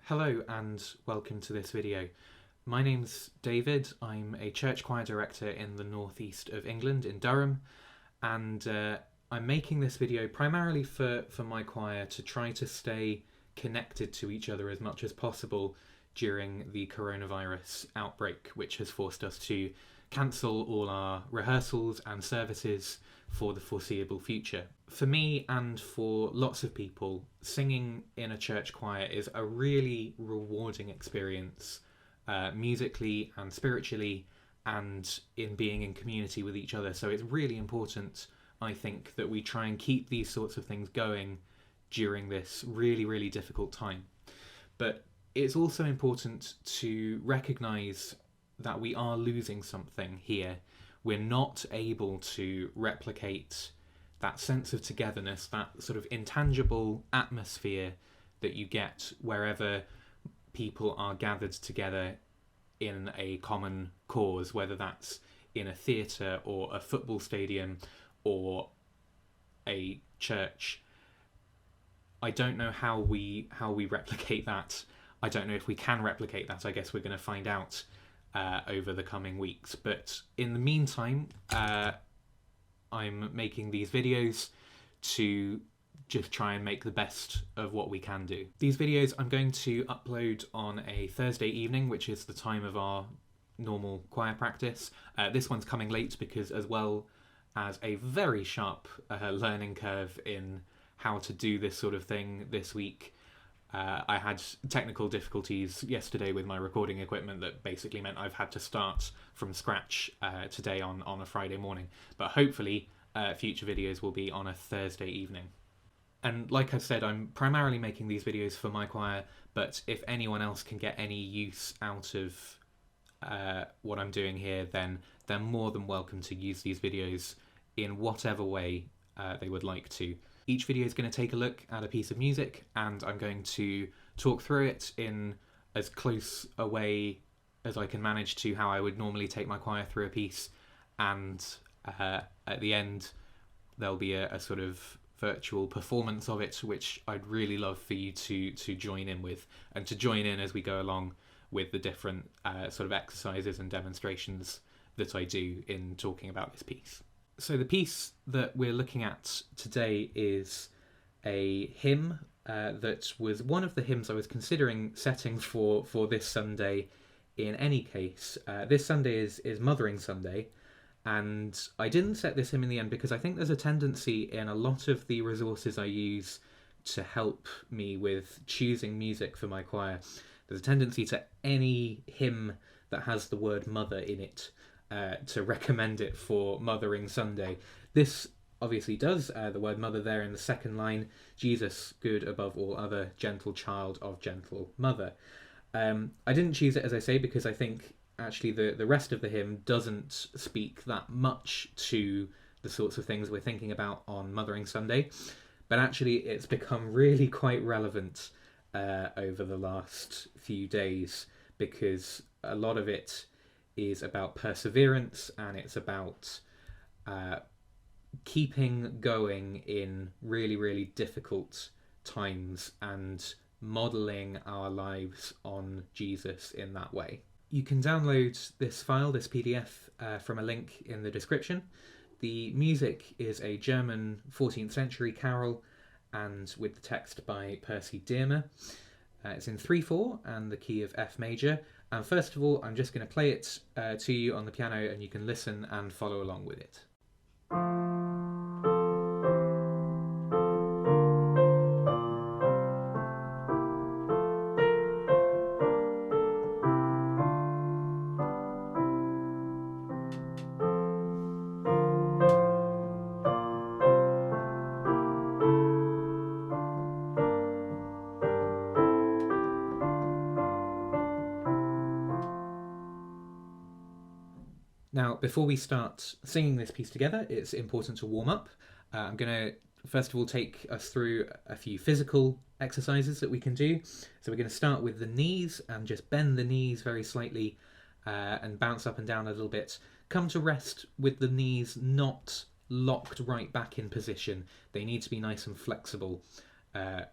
Hello and welcome to this video. My name's David. I'm a church choir director in the northeast of England in Durham, and I'm making this video primarily for my choir to try to stay connected to each other as much as possible during the coronavirus outbreak, which has forced us to cancel all our rehearsals and services for the foreseeable future. For me and for lots of people, singing in a church choir is a really rewarding experience, musically and spiritually, and in being in community with each other. So it's really important, I think, that we try and keep these sorts of things going during this really, really difficult time. But it's also important to recognise that we are losing something here. We're not able to replicate that sense of togetherness, that sort of intangible atmosphere that you get wherever people are gathered together in a common cause, whether that's in a theatre or a football stadium or a church. I don't know how we replicate that. I don't know if we can replicate that. I guess we're going to find out over the coming weeks. But in the meantime, I'm making these videos to just try and make the best of what we can do. These videos I'm going to upload on a Thursday evening, which is the time of our normal choir practice. This one's coming late because, as well as a very sharp learning curve in how to do this sort of thing this week, I had technical difficulties yesterday with my recording equipment that basically meant I've had to start from scratch today on a Friday morning. But hopefully future videos will be on a Thursday evening. And like I said, I'm primarily making these videos for my choir, but if anyone else can get any use out of what I'm doing here, then they're more than welcome to use these videos in whatever way they would like to. Each video is going to take a look at a piece of music, and I'm going to talk through it in as close a way as I can manage to how I would normally take my choir through a piece. And at the end, there'll be a sort of virtual performance of it, which I'd really love for you to join in with, and to join in as we go along with the different sort of exercises and demonstrations that I do in talking about this piece. So the piece that we're looking at today is a hymn that was one of the hymns I was considering setting for this Sunday in any case. This Sunday is Mothering Sunday, and I didn't set this hymn in the end because I think there's a tendency in a lot of the resources I use to help me with choosing music for my choir. There's a tendency to any hymn that has the word mother in it to recommend it for Mothering Sunday. This obviously does, the word mother there in the second line, Jesus, good above all other, gentle child of gentle mother. I didn't choose it, as I say, because I think actually the rest of the hymn doesn't speak that much to the sorts of things we're thinking about on Mothering Sunday, but actually it's become really quite relevant over the last few days, because a lot of it is about perseverance, and it's about keeping going in really, really difficult times and modelling our lives on Jesus in that way. You can download this file, this PDF, from a link in the description. The music is a German 14th century carol, and with the text by Percy Dearmer. It's in 3/4 and the key of F major. And first of all, I'm just going to play it to you on the piano, and you can listen and follow along with it. Now, before we start singing this piece together, it's important to warm up. I'm going to, first of all, take us through a few physical exercises that we can do. So we're going to start with the knees and just bend the knees very slightly and bounce up and down a little bit. Come to rest with the knees not locked right back in position. They need to be nice and flexible.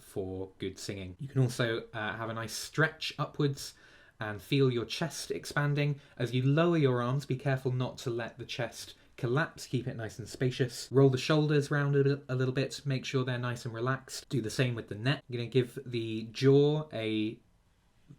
for good singing. You can also have a nice stretch upwards and feel your chest expanding. As you lower your arms, be careful not to let the chest collapse, keep it nice and spacious. Roll the shoulders round a little bit, make sure they're nice and relaxed. Do the same with the neck. You're going to give the jaw a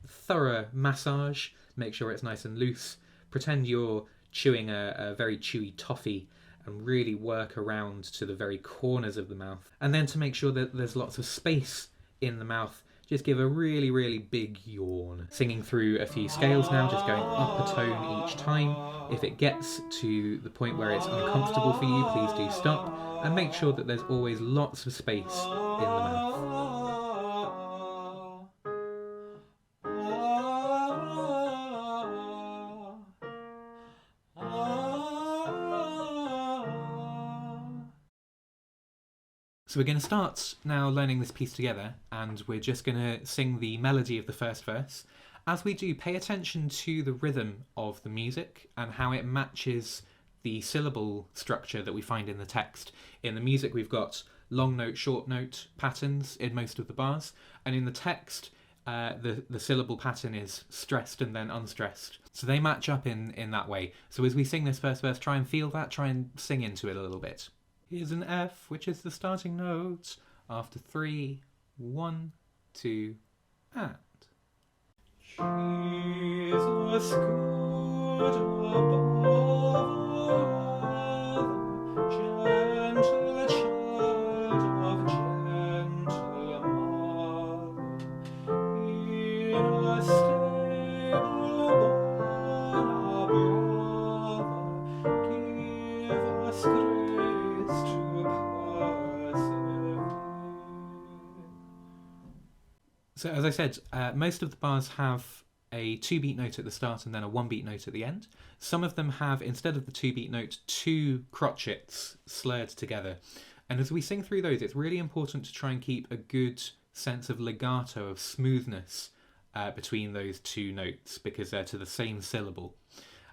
thorough massage, make sure it's nice and loose. Pretend you're chewing a very chewy toffee and really work around to the very corners of the mouth. And then to make sure that there's lots of space in the mouth, just give a really, really big yawn. Singing through a few scales now, just going up a tone each time. If it gets to the point where it's uncomfortable for you, please do stop and make sure that there's always lots of space in the mouth. So we're going to start now learning this piece together, and we're just going to sing the melody of the first verse. As we do, pay attention to the rhythm of the music and how it matches the syllable structure that we find in the text. In the music, we've got long note, short note patterns in most of the bars, and in the text, the syllable pattern is stressed and then unstressed. So they match up in that way. So as we sing this first verse, try and feel that, try and sing into it a little bit. Here's an F, which is the starting note. After 3, 1, 2, and. Jesus good above, gentle child of gentle mother, in a stable born a brother, give us grace to persevere. So as I said, most of the bars have a 2-beat note at the start and then a 1-beat note at the end. Some of them have, instead of the 2-beat note, 2 crotchets slurred together. And as we sing through those, it's really important to try and keep a good sense of legato, of smoothness between those 2 notes, because they're to the same syllable.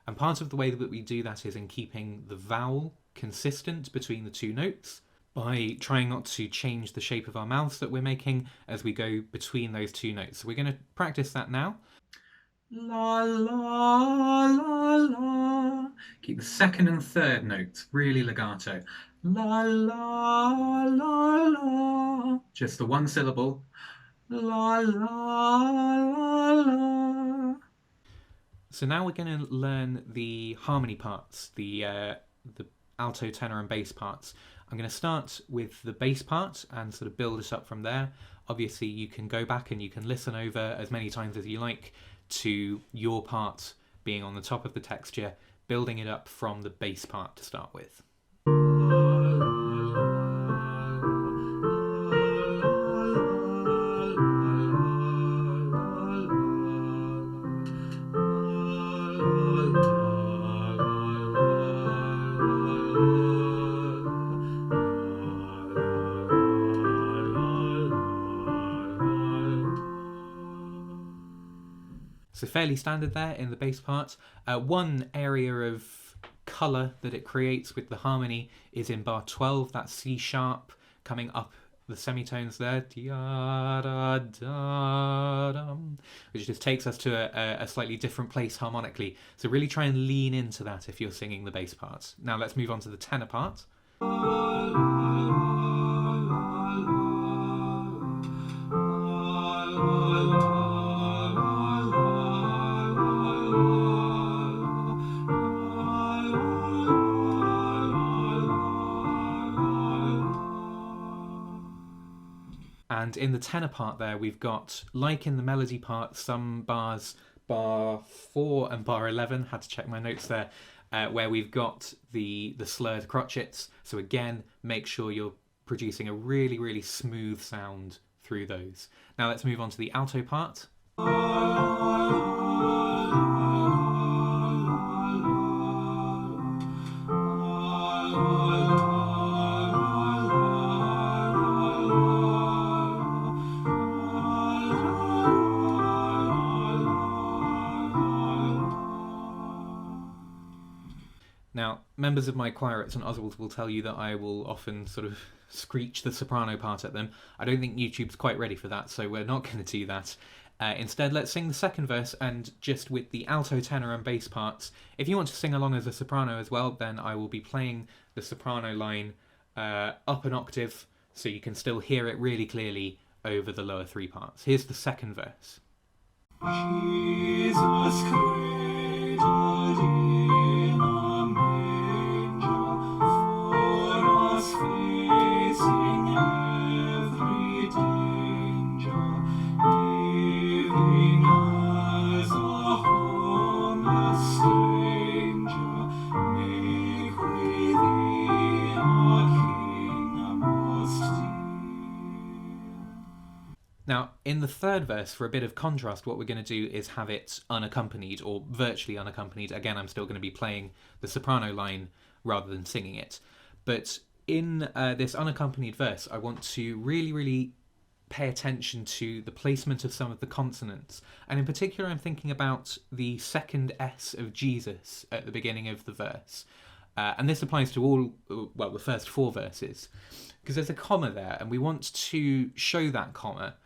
And part of the way that we do that is in keeping the vowel consistent between the 2 notes, by trying not to change the shape of our mouths that we're making as we go between those 2 notes. So we're going to practice that now. La, la, la, la. Keep the second and third notes really legato. La, la, la, la. Just the one syllable. La, la, la, la. So now we're going to learn the harmony parts, the alto, tenor and bass parts. I'm going to start with the bass part and sort of build it up from there. Obviously, you can go back and you can listen over as many times as you like to your part being on the top of the texture, building it up from the bass part to start with. So fairly standard there in the bass part. One area of colour that it creates with the harmony is in bar 12, that C sharp coming up the semitones there, which just takes us to a slightly different place harmonically. So really try and lean into that if you're singing the bass parts. Now let's move on to the tenor part. And in the tenor part there, we've got, like in the melody part, some bars, bar 4 and bar 11, had to check my notes there, where we've got the slurred crotchets. So again, make sure you're producing a really, really smooth sound through those. Now let's move on to the alto part. Now, members of my choir at St Oswald's will tell you that I will often sort of screech the soprano part at them. I don't think YouTube's quite ready for that, so we're not going to do that. Instead, let's sing the second verse, and just with the alto, tenor and bass parts. If you want to sing along as a soprano as well, then I will be playing the soprano line up an octave, so you can still hear it really clearly over the lower three parts. Here's the second verse. Jesus cradled in a manger, for us facing every danger, giving us a homeless stranger, make we thee our King most dear. Now, in the third verse, for a bit of contrast, what we're going to do is have it unaccompanied, or virtually unaccompanied. Again, I'm still going to be playing the soprano line rather than singing it. But in this unaccompanied verse, I want to really, really pay attention to the placement of some of the consonants. And in particular, I'm thinking about the second S of Jesus at the beginning of the verse. And this applies to all, well, the first four verses, because there's a comma there, and we want to show that comma.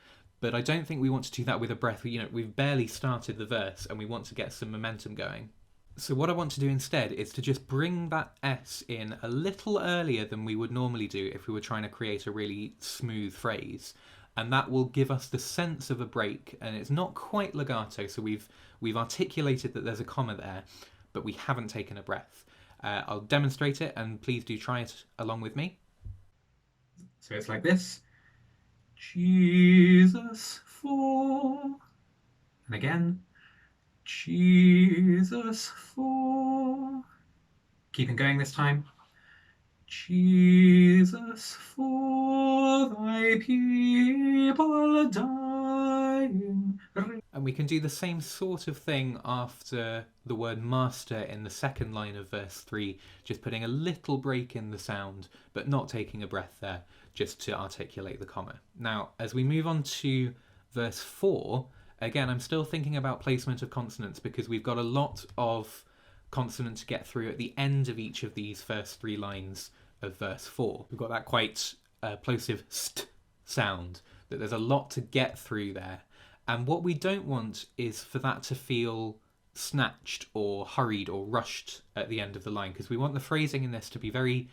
But I don't think we want to do that with a breath. You know, we've barely started the verse and we want to get some momentum going. So what I want to do instead is to just bring that S in a little earlier than we would normally do if we were trying to create a really smooth phrase. And that will give us the sense of a break. And it's not quite legato, so we've articulated that there's a comma there, but we haven't taken a breath. I'll demonstrate it, and please do try it along with me. So it's like this. Jesus for, and again, Jesus for, keeping going this time, Jesus for thy people dying. And we can do the same sort of thing after the word master in the second line of verse 3, just putting a little break in the sound, but not taking a breath there, just to articulate the comma. Now, as we move on to verse 4, again, I'm still thinking about placement of consonants because we've got a lot of consonant to get through at the end of each of these first three lines of verse 4. We've got that quite plosive st sound, that there's a lot to get through there. And what we don't want is for that to feel snatched or hurried or rushed at the end of the line, because we want the phrasing in this to be very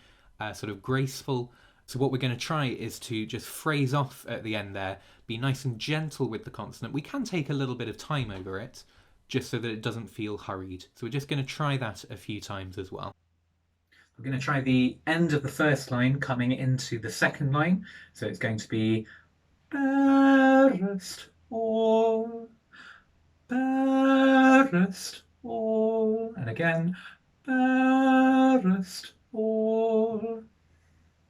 sort of graceful. So what we're going to try is to just phrase off at the end there, be nice and gentle with the consonant. We can take a little bit of time over it, just so that it doesn't feel hurried. So we're just going to try that a few times as well. We're going to try the end of the first line coming into the second line. So it's going to be barest or, barest or, and again, barest or.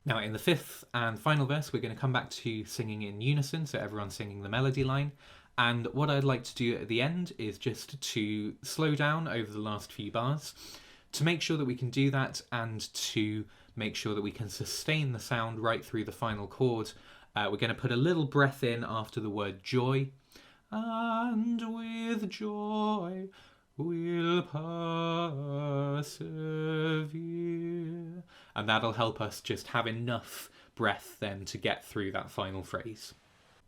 Now in the fifth and final verse, we're going to come back to singing in unison, so everyone's singing the melody line. And what I'd like to do at the end is just to slow down over the last few bars, to make sure that we can do that and to make sure that we can sustain the sound right through the final chord. We're going to put a little breath in after the word joy. And with joy we'll persevere. And that'll help us just have enough breath then to get through that final phrase.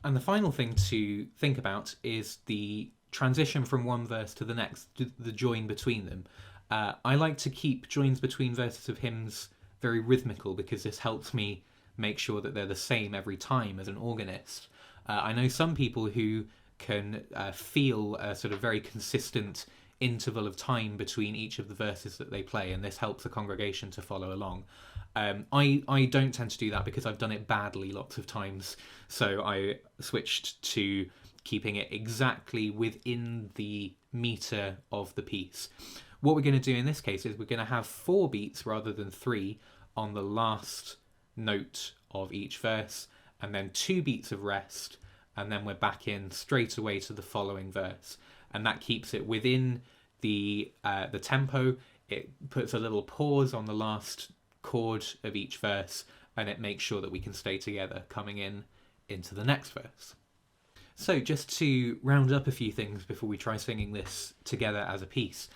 And the final thing to think about is the transition from one verse to the next, the join between them. I like to keep joins between verses of hymns very rhythmical because this helps me make sure that they're the same every time as an organist. I know some people who can feel a sort of very consistent interval of time between each of the verses that they play, and this helps the congregation to follow along. I don't tend to do that because I've done it badly lots of times, so I switched to keeping it exactly within the meter of the piece. What we're going to do in this case is we're going to have 4 beats rather than 3 on the last note of each verse, and then 2 beats of rest, and then we're back in straight away to the following verse, and that keeps it within the tempo. It puts a little pause on the last chord of each verse, and it makes sure that we can stay together coming into the next verse. So just to round up a few things before we try singing this together as a piece,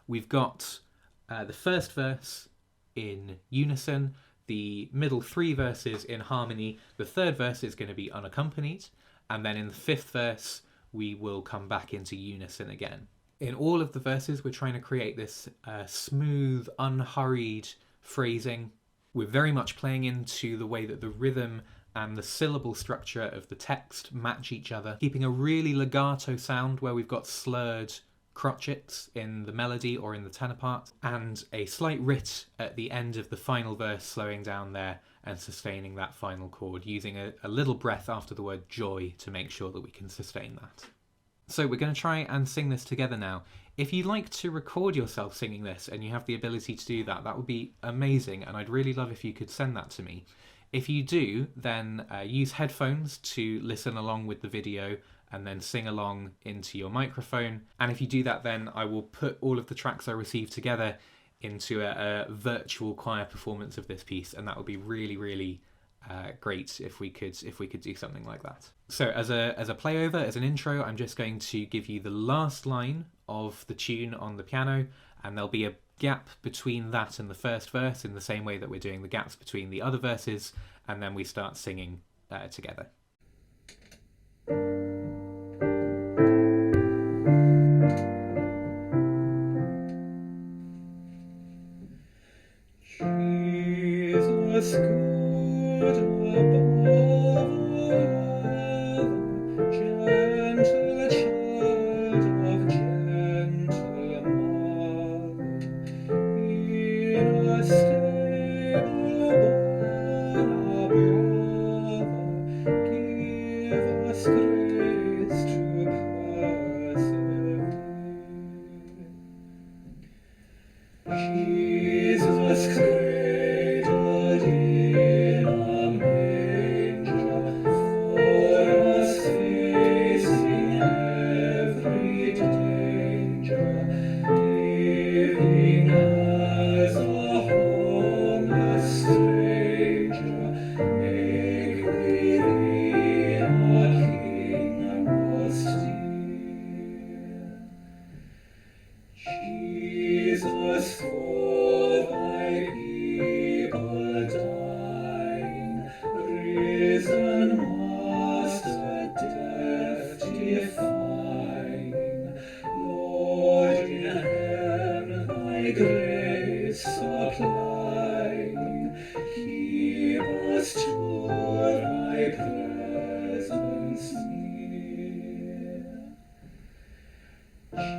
we've got the first verse in unison, the middle 3 verses in harmony, the 3rd verse is going to be unaccompanied, and then in the 5th verse we will come back into unison again. In all of the verses we're trying to create this smooth, unhurried phrasing. We're very much playing into the way that the rhythm and the syllable structure of the text match each other, keeping a really legato sound where we've got slurred crotchets in the melody or in the tenor part, and a slight rit at the end of the final verse, slowing down there and sustaining that final chord, using a little breath after the word joy to make sure that we can sustain that. So we're going to try and sing this together now. If you'd like to record yourself singing this and you have the ability to do that, that would be amazing, and I'd really love if you could send that to me. If you do, then use headphones to listen along with the video and then sing along into your microphone. And if you do that, then I will put all of the tracks I receive together into a virtual choir performance of this piece, and that would be really, really great if we could do something like that. So as a playover, as an intro, I'm just going to give you the last line of the tune on the piano, and there'll be a gap between that and the first verse in the same way that we're doing the gaps between the other verses, and then we start singing together. Jesus, good above all, gentle child of gentle mother, in a stable born a brother, give us grace to persevere. Jesus, cradled in a manger, for us facing every danger, living as a homeless stranger, make we thee a King most dear. Jesus, for thy people dying, risen Master, death defying, Lord in heaven, thy grace supplying, keep us to thy presence near.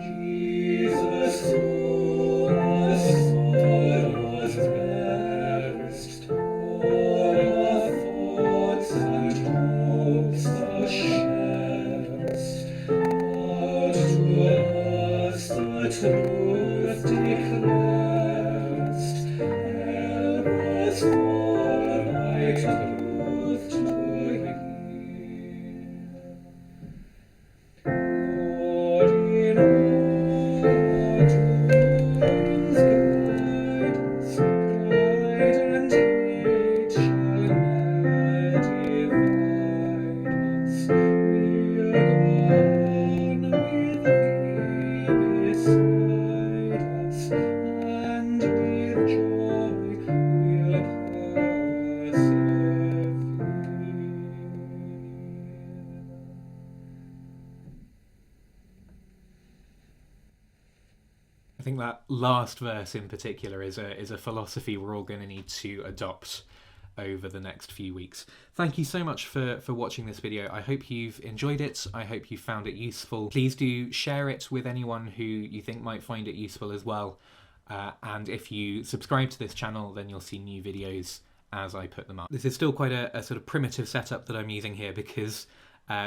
Jesus, who our sorrows rest, all our thoughts and hopes thou sharest, out to us the truth declarest, help us all thy truth to hear. Lord, in all our doings guide us, pride and hate shall ne'er divide us. We'll go on with thee beside us, and with joy we'll persevere. I think that last verse in particular is a philosophy we're all going to need to adopt over the next few weeks. Thank you so much for watching this video. I hope you've enjoyed it. I hope you found it useful. Please do share it with anyone who you think might find it useful as well. And if you subscribe to this channel, then you'll see new videos as I put them up. This is still quite a sort of primitive setup that I'm using here because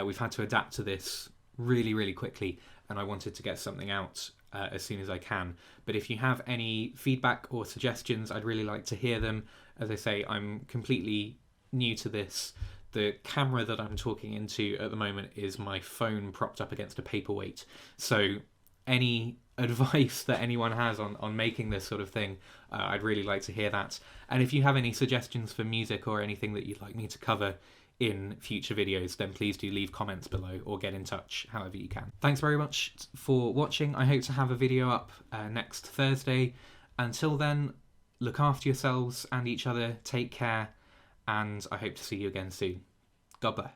we've had to adapt to this really, really quickly, and I wanted to get something out as soon as I can. But if you have any feedback or suggestions, I'd really like to hear them. As I say, I'm completely new to this. The camera that I'm talking into at the moment is my phone propped up against a paperweight. So any advice that anyone has on making this sort of thing, I'd really like to hear that. And if you have any suggestions for music or anything that you'd like me to cover in future videos, then please do leave comments below or get in touch however you can. Thanks very much for watching. I hope to have a video up next Thursday. Until then, look after yourselves and each other, take care, and I hope to see you again soon. God bless.